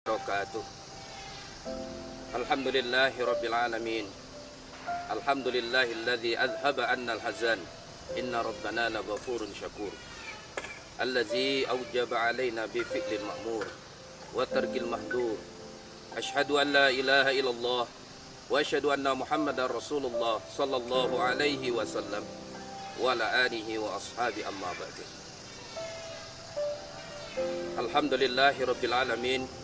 Wabarakatuh. Alhamdulillahi Rabbil Alamin. Alhamdulillahilladzi adhaba anna al-hazan. Inna rabbana laghafurun syakur. Allazi awjaba alaina bi fi'lil ma'mur wa tarkil mahdur. Ashhadu an la ilaha illallah wa ashhadu anna Muhammadar Rasulullah sallallahu alaihi wasallam wa ala alihi wa ashabi amma ba'du. Alhamdulillahi Rabbil Alamin.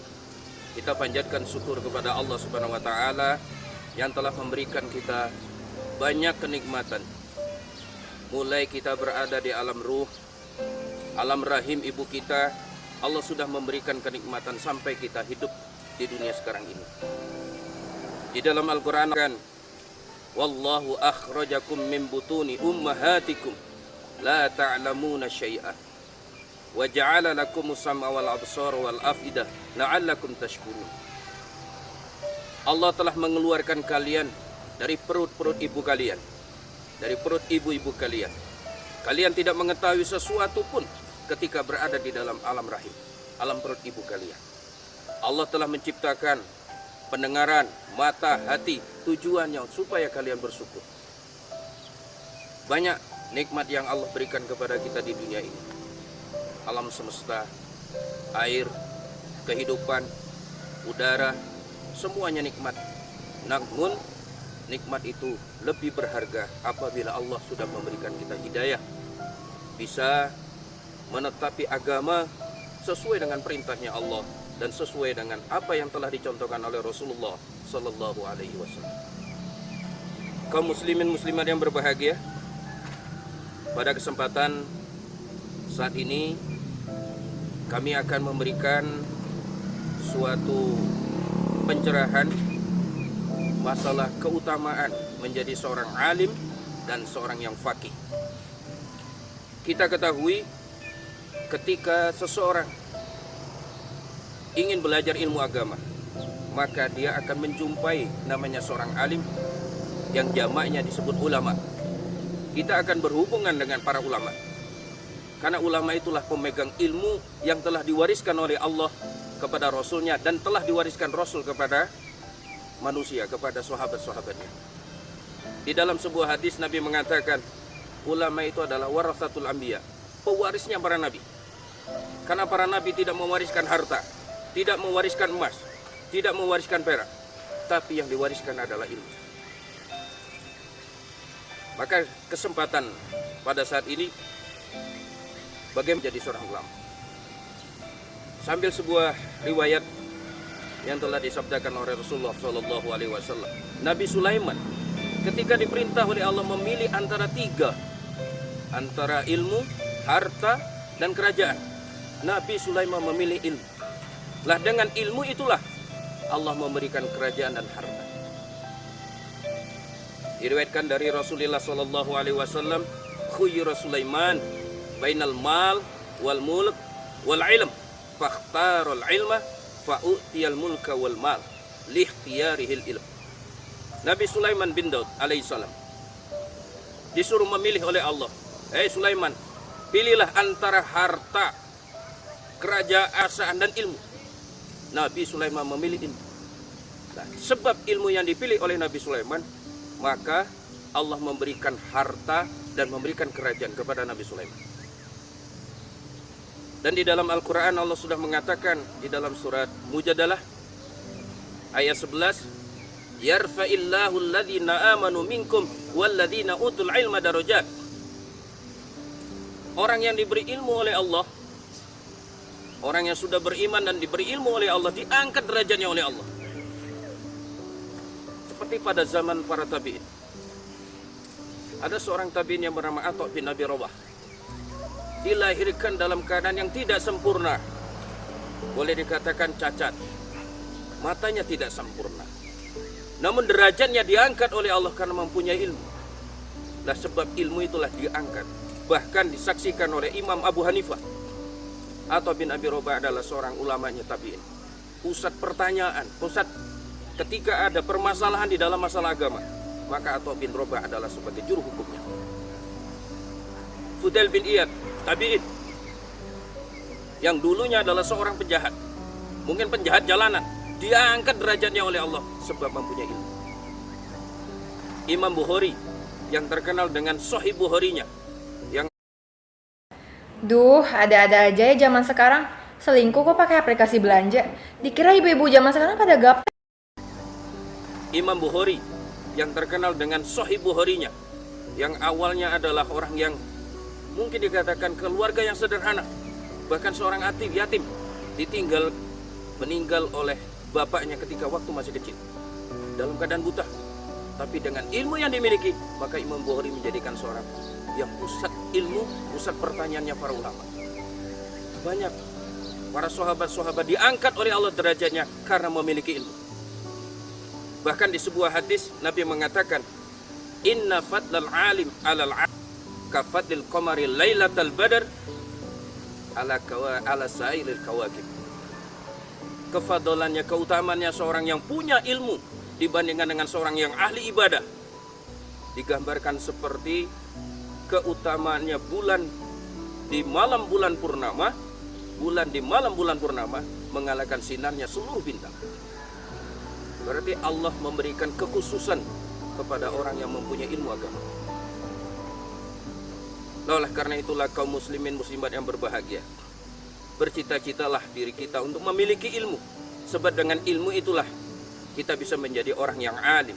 Kita panjatkan syukur kepada Allah Subhanahu wa taala yang telah memberikan kita banyak kenikmatan. Mulai kita berada di alam ruh, alam rahim ibu kita, Allah sudah memberikan kenikmatan sampai kita hidup di dunia sekarang ini. Di dalam Al-Qur'an kan, wallahu akhrajakum min butuni ummahatikum la ta'lamuna syai'an. Wa ja'ala lakumus sam'a wal absara wal afidah la'allakum tashkurun. Allah telah mengeluarkan kalian dari perut-perut ibu kalian, dari perut ibu-ibu kalian. Kalian tidak mengetahui sesuatu pun ketika berada di dalam alam rahim, alam perut ibu kalian. Allah telah menciptakan pendengaran, mata, hati, tujuannya supaya kalian bersyukur. Banyak nikmat yang Allah berikan kepada kita di dunia ini. Alam semesta, air, kehidupan, udara, semuanya nikmat. Namun nikmat itu lebih berharga apabila Allah sudah memberikan kita hidayah, bisa menetapi agama sesuai dengan perintahnya Allah dan sesuai dengan apa yang telah dicontohkan oleh Rasulullah Sallallahu Alaihi Wasallam. Kaum muslimin muslimat yang berbahagia, pada kesempatan saat ini kami akan memberikan suatu pencerahan masalah keutamaan menjadi seorang alim dan seorang yang faqih. Kita ketahui ketika seseorang ingin belajar ilmu agama, maka dia akan menjumpai namanya seorang alim yang jamaknya disebut ulama. Kita akan berhubungan dengan para ulama. Karena ulama itulah pemegang ilmu yang telah diwariskan oleh Allah kepada Rasulnya dan telah diwariskan Rasul kepada manusia, kepada sahabat-sahabatnya. Di dalam sebuah hadis Nabi mengatakan, ulama itu adalah warasatul anbiya, pewarisnya para nabi. Karena para nabi tidak mewariskan harta, tidak mewariskan emas, tidak mewariskan perak, tapi yang diwariskan adalah ilmu. Maka kesempatan pada saat ini bagaimana menjadi seorang ulama. Sambil sebuah riwayat yang telah disabdakan oleh Rasulullah Shallallahu Alaihi Wasallam, Nabi Sulaiman ketika diperintah oleh Allah memilih antara tiga, antara ilmu, harta, dan kerajaan, Nabi Sulaiman memilih ilmu. Lah dengan ilmu itulah Allah memberikan kerajaan dan harta. Diriwayatkan dari Rasulullah Shallallahu Alaihi Wasallam, khuyira Sulaiman bainal mal wal mulk wal ilm fakhtarul ilma fa'utiyal mulka wal mal liikhtiyarihil ilm. Nabi Sulaiman bin Daud alaihissalam disuruh memilih oleh Allah, Sulaiman, pilihlah antara harta, kerajaan dan ilmu. Nabi Sulaiman memilih ilmu. Nah, sebab ilmu yang dipilih oleh Nabi Sulaiman, maka Allah memberikan harta dan memberikan kerajaan kepada Nabi Sulaiman. Dan di dalam Al-Quran Allah sudah mengatakan di dalam surat Mujadalah ayat 11, yarfa'illahu alladhina amanu minkum walladhina utul ilma darajat. Orang yang diberi ilmu oleh Allah, orang yang sudah beriman dan diberi ilmu oleh Allah, diangkat derajatnya oleh Allah. Seperti pada zaman para tabi'in. Ada seorang tabi'in yang bernama Atha bin Abi Rabah, dilahirkan dalam keadaan yang tidak sempurna, boleh dikatakan cacat, matanya tidak sempurna, namun derajatnya diangkat oleh Allah karena mempunyai ilmu. Nah, sebab ilmu itulah diangkat. Bahkan disaksikan oleh Imam Abu Hanifah, Atha bin Abi Rabah adalah seorang ulamanya tabi'in, pusat pertanyaan, pusat ketika ada permasalahan di dalam masalah agama, maka Atha bin Rabah adalah sebagai juru hukumnya. Fudail bin Iyad tabi'in yang dulunya adalah seorang penjahat, mungkin penjahat jalanan, diangkat derajatnya oleh Allah sebab mempunyai ilmu. Imam Bukhari yang terkenal dengan Sahih Bukharinya, yang Duh, ada-ada aja ya zaman sekarang. Selingkuh kok pakai aplikasi belanja. Dikira ibu-ibu zaman sekarang pada gap. Imam Bukhari yang terkenal dengan Sahih Bukharinya, yang awalnya adalah orang yang mungkin dikatakan keluarga yang sederhana, bahkan seorang yatim, meninggal oleh bapaknya ketika waktu masih kecil dalam keadaan buta. Tapi dengan ilmu yang dimiliki, maka Imam Bukhari menjadikan seorang yang pusat ilmu, pusat pertanyaannya para ulama. Banyak para sahabat-sahabat diangkat oleh Allah derajatnya karena memiliki ilmu. Bahkan di sebuah hadis Nabi mengatakan, inna fadlal alim alal alim ka fadlil qamari lailatal badr ala sairil kawakib. Kefadalannya, keutamaannya seorang yang punya ilmu dibandingkan dengan seorang yang ahli ibadah digambarkan seperti keutamaannya bulan di malam bulan purnama, mengalahkan sinarnya seluruh bintang. Berarti Allah memberikan kekhususan kepada orang yang mempunyai ilmu agama. Oleh karena itulah kaum muslimin muslimat yang berbahagia, bercita-citalah diri kita untuk memiliki ilmu, sebab dengan ilmu itulah kita bisa menjadi orang yang alim,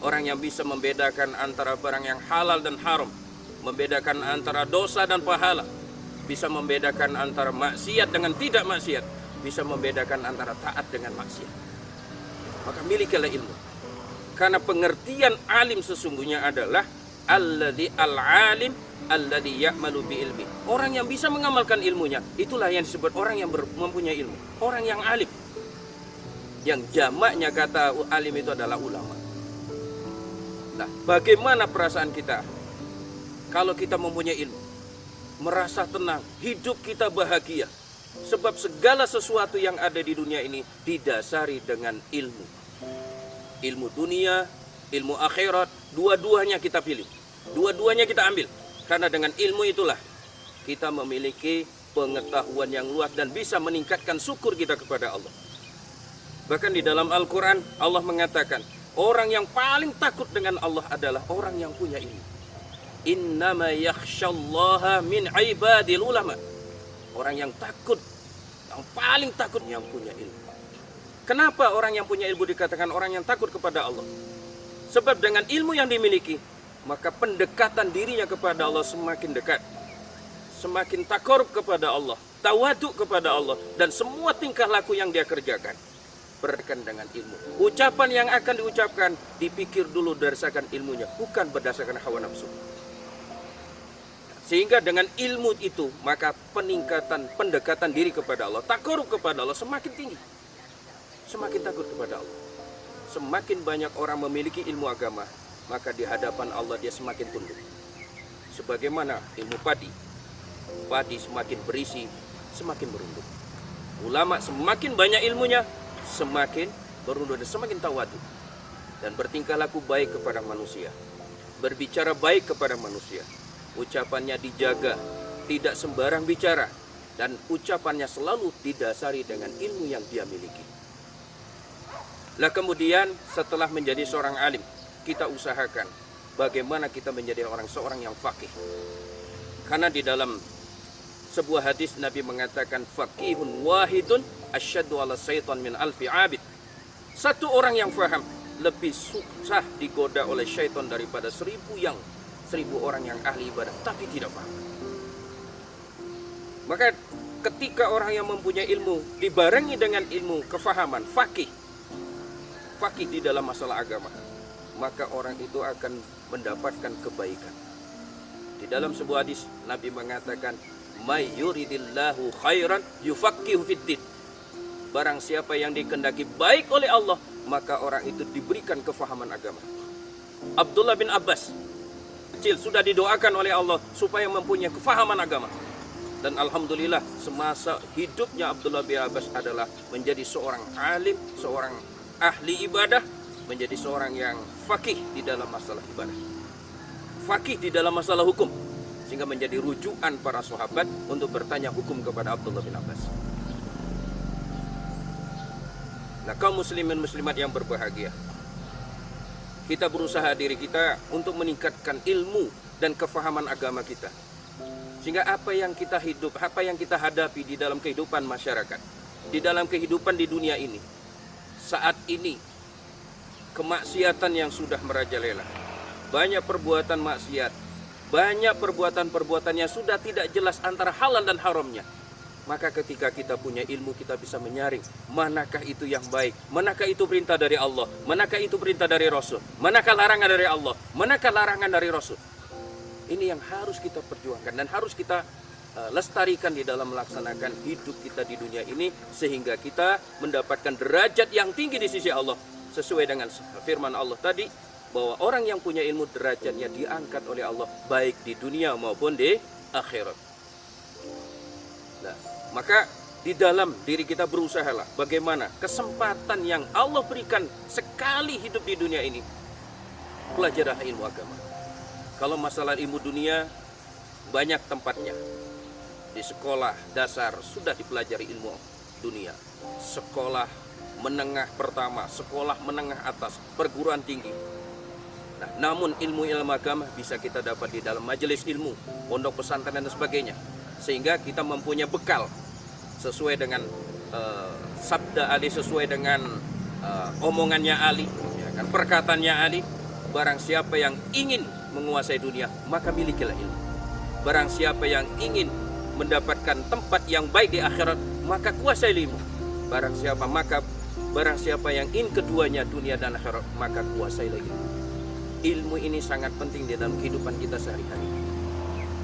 orang yang bisa membedakan antara barang yang halal dan haram, membedakan antara dosa dan pahala, bisa membedakan antara maksiat dengan tidak maksiat, bisa membedakan antara taat dengan maksiat. Maka milikilah ilmu. Karena pengertian alim sesungguhnya adalah al-alim alladzi ya'malu bi ilmi. Orang yang bisa mengamalkan ilmunya, itulah yang disebut orang yang mempunyai ilmu, orang yang alim. Yang jamaknya kata alim itu adalah ulama. Nah, bagaimana perasaan kita kalau kita mempunyai ilmu? Merasa tenang, hidup kita bahagia. Sebab segala sesuatu yang ada di dunia ini didasari dengan ilmu. Ilmu dunia, ilmu akhirat, dua-duanya kita pilih. Dua-duanya kita ambil. Karena dengan ilmu itulah kita memiliki pengetahuan yang luas dan bisa meningkatkan syukur kita kepada Allah. Bahkan di dalam Al-Quran Allah mengatakan, orang yang paling takut dengan Allah adalah orang yang punya ilmu. Innama yakhshallaha min ibadil ulama. Orang yang takut, yang paling takut yang punya ilmu. Kenapa orang yang punya ilmu dikatakan orang yang takut kepada Allah? Sebab dengan ilmu yang dimiliki, maka pendekatan dirinya kepada Allah semakin dekat. Semakin takarub kepada Allah, tawaduk kepada Allah, dan semua tingkah laku yang dia kerjakan berdasarkan dengan ilmu. Ucapan yang akan diucapkan dipikir dulu berdasarkan ilmunya, bukan berdasarkan hawa nafsu. Sehingga dengan ilmu itu, maka peningkatan pendekatan diri kepada Allah, takarub kepada Allah semakin tinggi. Semakin takut kepada Allah. Semakin banyak orang memiliki ilmu agama, maka di hadapan Allah dia semakin tunduk. Sebagaimana ilmu padi. Padi semakin berisi, semakin merunduk. Ulama semakin banyak ilmunya, semakin berunduk dan semakin tawadu. Dan bertingkah laku baik kepada manusia. Berbicara baik kepada manusia. Ucapannya dijaga, tidak sembarang bicara. Dan ucapannya selalu didasari dengan ilmu yang dia miliki. Lah kemudian setelah menjadi seorang alim, kita usahakan bagaimana kita menjadi seorang yang faqih. Karena di dalam sebuah hadis Nabi mengatakan faqihun wahidun asyaddu ala syaitan min alfi abid. Satu orang yang faham lebih susah digoda oleh syaitan daripada 1000 orang yang ahli ibadah tapi tidak paham. Maka ketika orang yang mempunyai ilmu dibarengi dengan ilmu kefahaman, faqih di dalam masalah agama, maka orang itu akan mendapatkan kebaikan. Di dalam sebuah hadis Nabi mengatakan, "May yuridillahu khairan yufaqihu fiddin." Barang siapa yang dikehendaki baik oleh Allah, maka orang itu diberikan kefahaman agama. Abdullah bin Abbas kecil sudah didoakan oleh Allah supaya mempunyai kefahaman agama. Dan alhamdulillah semasa hidupnya Abdullah bin Abbas adalah menjadi seorang alim, seorang ahli ibadah, menjadi seorang yang faqih di dalam masalah ibadah, faqih di dalam masalah hukum, sehingga menjadi rujukan para sahabat untuk bertanya hukum kepada Abdullah bin Abbas. Nah, kaum muslimin muslimat yang berbahagia, kita berusaha diri kita untuk meningkatkan ilmu dan kefahaman agama kita. Sehingga apa yang kita hidup, apa yang kita hadapi di dalam kehidupan masyarakat, di dalam kehidupan di dunia ini, saat ini kemaksiatan yang sudah merajalela, banyak perbuatan maksiat, banyak perbuatan-perbuatan yang sudah tidak jelas antara halal dan haramnya. Maka ketika kita punya ilmu, kita bisa menyaring manakah itu yang baik, manakah itu perintah dari Allah, manakah itu perintah dari Rasul, manakah larangan dari Allah, manakah larangan dari Rasul. Ini yang harus kita perjuangkan dan harus kita lestarikan di dalam melaksanakan hidup kita di dunia ini, sehingga kita mendapatkan derajat yang tinggi di sisi Allah, sesuai dengan firman Allah tadi, bahwa orang yang punya ilmu derajatnya diangkat oleh Allah baik di dunia maupun di akhirat. Nah, maka di dalam diri kita berusahalah bagaimana kesempatan yang Allah berikan sekali hidup di dunia ini, pelajarilah ilmu agama. Kalau masalah ilmu dunia, banyak tempatnya. Di sekolah dasar sudah dipelajari ilmu dunia, sekolah menengah pertama, sekolah menengah atas, perguruan tinggi. Nah, namun ilmu agama bisa kita dapat di dalam majelis ilmu, pondok pesantren dan sebagainya, sehingga kita mempunyai bekal sesuai dengan sabda Ali, sesuai dengan omongannya Ali, ya kan, perkataannya Ali. Barang siapa yang ingin menguasai dunia, maka milikilah ilmu. Barang siapa yang ingin mendapatkan tempat yang baik di akhirat, maka kuasai ilmu. Barang siapa yang ingin keduanya, dunia dan akhirat, maka kuasai ilmu. Ilmu ini sangat penting di dalam kehidupan kita sehari-hari.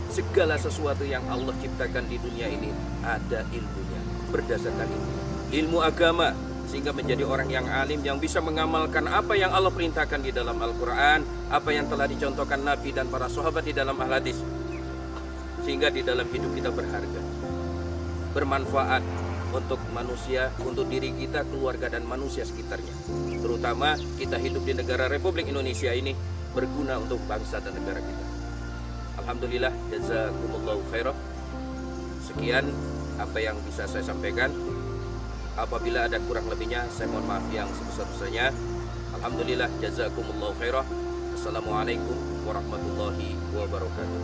Segala sesuatu yang Allah ciptakan di dunia ini ada ilmunya, berdasarkan ilmu agama, sehingga menjadi orang yang alim, yang bisa mengamalkan apa yang Allah perintahkan di dalam Al-Quran, apa yang telah dicontohkan Nabi dan para sahabat di dalam al-hadis, sehingga di dalam hidup kita berharga, bermanfaat untuk manusia, untuk diri kita, keluarga dan manusia sekitarnya. Terutama kita hidup di negara Republik Indonesia ini, berguna untuk bangsa dan negara kita. Alhamdulillah, jazakumullahu khairan. Sekian apa yang bisa saya sampaikan. Apabila ada kurang lebihnya, saya mohon maaf yang sebesar-besarnya. Alhamdulillah, jazakumullahu khairan. Assalamualaikum warahmatullahi wabarakatuh.